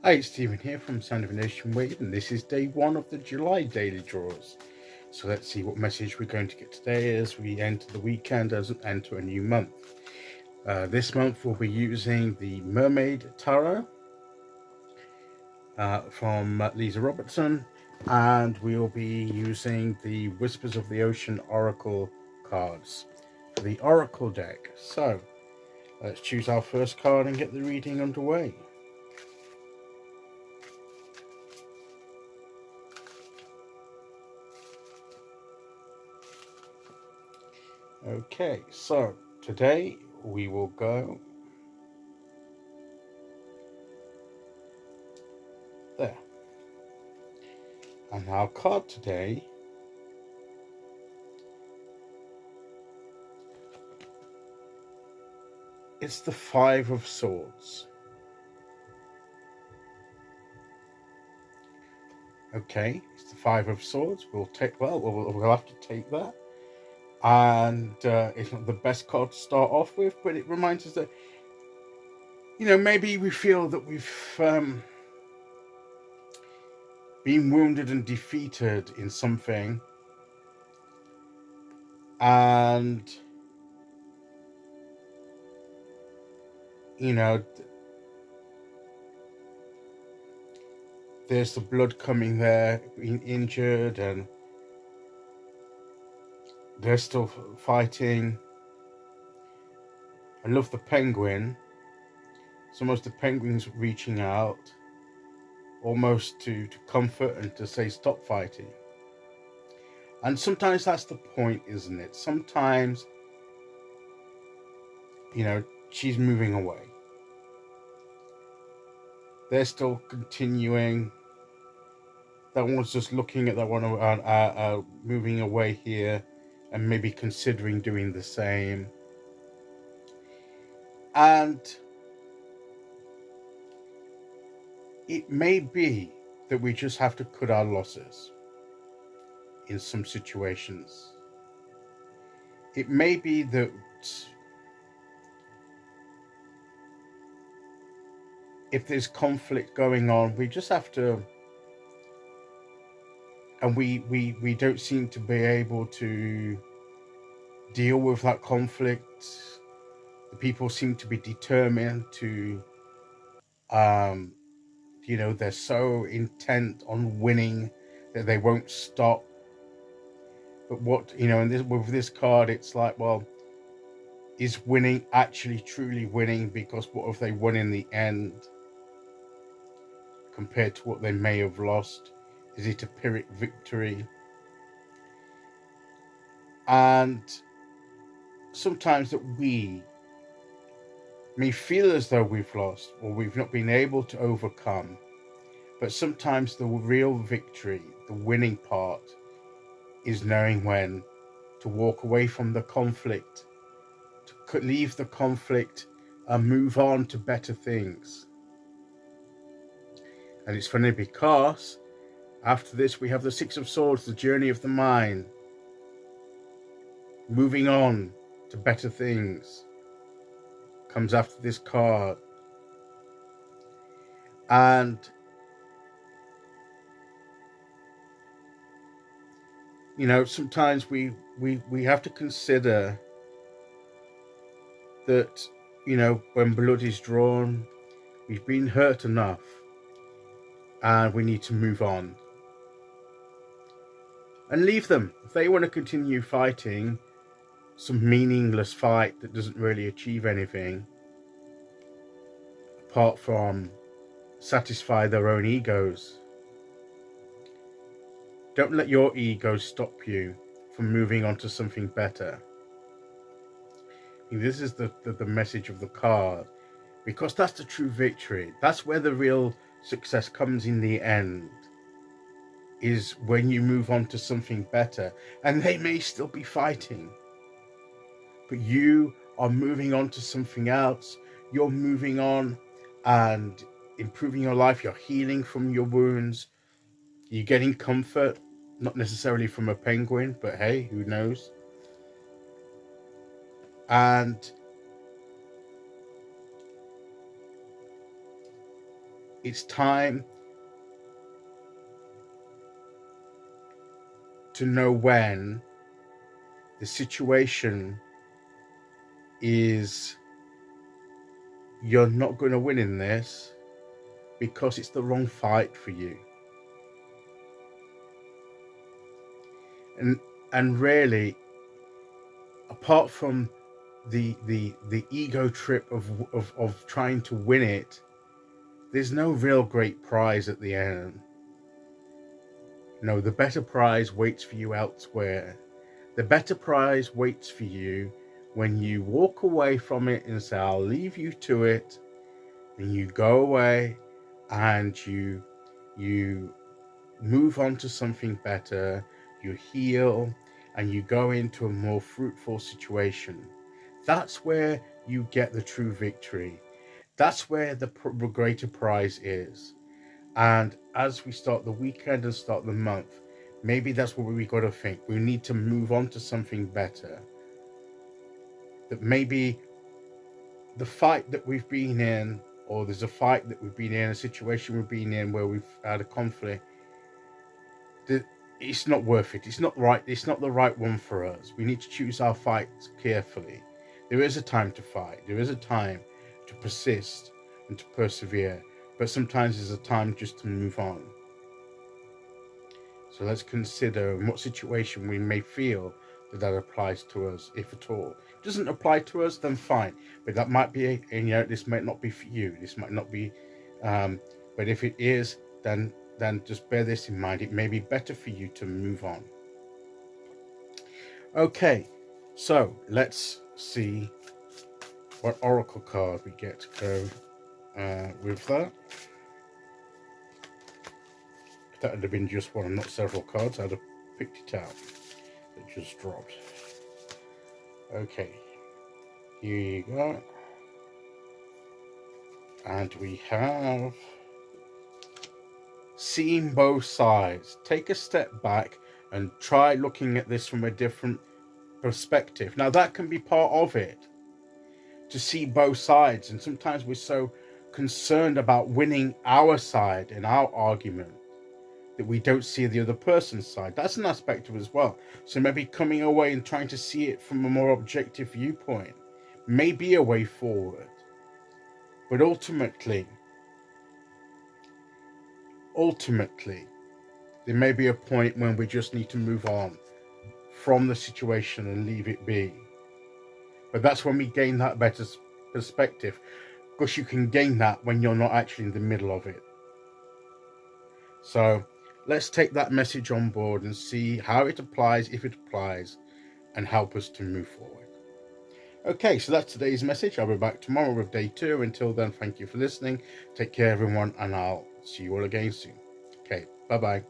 Hi, it's Stephen here from Sound of a Nation Wave, and this is day one of the July daily draws. So let's see what message we're going to get today as we enter the weekend, as we enter a new month. This month we'll be using the Mermaid Tarot from Leeza Robertson, and we'll be using the Whispers of the Ocean Oracle cards for the Oracle deck. So let's choose our first card and get the reading underway. Okay, so today we will go there. And our card today is the Five of Swords. Okay, it's the Five of Swords. We'll have to take that. And it's not the best card to start off with, but it reminds us that, maybe we feel that we've been wounded and defeated in something. And, there's the blood coming there, being injured, and they're still fighting. I love the penguin. It's almost the penguin's reaching out, almost to comfort and to say, stop fighting. And sometimes that's the point, isn't it? Sometimes, she's moving away. They're still continuing. That one's just looking at that one, moving away here, and maybe considering doing the same. And it may be that we just have to cut our losses in some situations. It may be that if there's conflict going on, we just have to, and we don't seem to be able to deal with that conflict. The people seem to be determined to, they're so intent on winning that they won't stop. But what, with this card, it's like, well, is winning actually truly winning? Because what have they won in the end compared to what they may have lost? Is it a Pyrrhic victory? And sometimes that we may feel as though we've lost or we've not been able to overcome, but sometimes the real victory, the winning part, is knowing when to walk away from the conflict, to leave the conflict and move on to better things. And it's funny because after this we have the Six of Swords, the journey of the mind, moving on to better things, comes after this card. And sometimes we have to consider that, when blood is drawn, we've been hurt enough and we need to move on and leave them. If they want to continue fighting some meaningless fight that doesn't really achieve anything apart from satisfy their own egos, don't let your ego stop you from moving on to something better. This is the message of the card, because that's the true victory. That's where the real success comes in the end, is when you move on to something better. And they may still be fighting, but you are moving on to something else. You're moving on and improving your life. You're healing from your wounds. You're getting comfort, not necessarily from a penguin, but hey, who knows? And It's time to know when the situation is you're not going to win in this because it's the wrong fight for you. And really, apart from the ego trip of trying to win it, there's no real great prize at the end. No, the better prize waits for you elsewhere. The better prize waits for you when you walk away from it and say, I'll leave you to it, and you go away and you move on to something better, you heal, and you go into a more fruitful situation. That's where you get the true victory. That's where the greater prize is. And as we start the weekend and start the month, maybe that's what we got to think. We need to move on to something better. That maybe the fight that we've been in, or there's a fight that we've been in, a situation we've been in where we've had a conflict, that it's not worth it. It's not right. It's not the right one for us. We need to choose our fights carefully. There is a time to fight. There is a time to persist and to persevere. But sometimes there's a time just to move on. So let's consider in what situation we may feel that applies to us, if at all. If it doesn't apply to us, then fine. But that might be, this might not be for you. This might not be, but if it is, then just bear this in mind. It may be better for you to move on. Okay, so let's see what oracle card we get to go with that. If that had been just one and not several cards, I'd have picked it out. It just dropped. Okay, here you go. And we have seeing both sides. Take a step back and try looking at this from a different perspective. Now that can be part of it, to see both sides. And sometimes we're so concerned about winning our side in our argument that we don't see the other person's side. That's an aspect of it as well. So maybe coming away and trying to see it from a more objective viewpoint may be a way forward. But ultimately, there may be a point when we just need to move on from the situation and leave it be. But that's when we gain that better perspective, because you can gain that when you're not actually in the middle of it. So let's take that message on board and see how it applies, if it applies, and help us to move forward. Okay, so that's today's message. I'll be back tomorrow with day 2. Until then, thank you for listening. Take care, everyone, and I'll see you all again soon. Okay, bye-bye.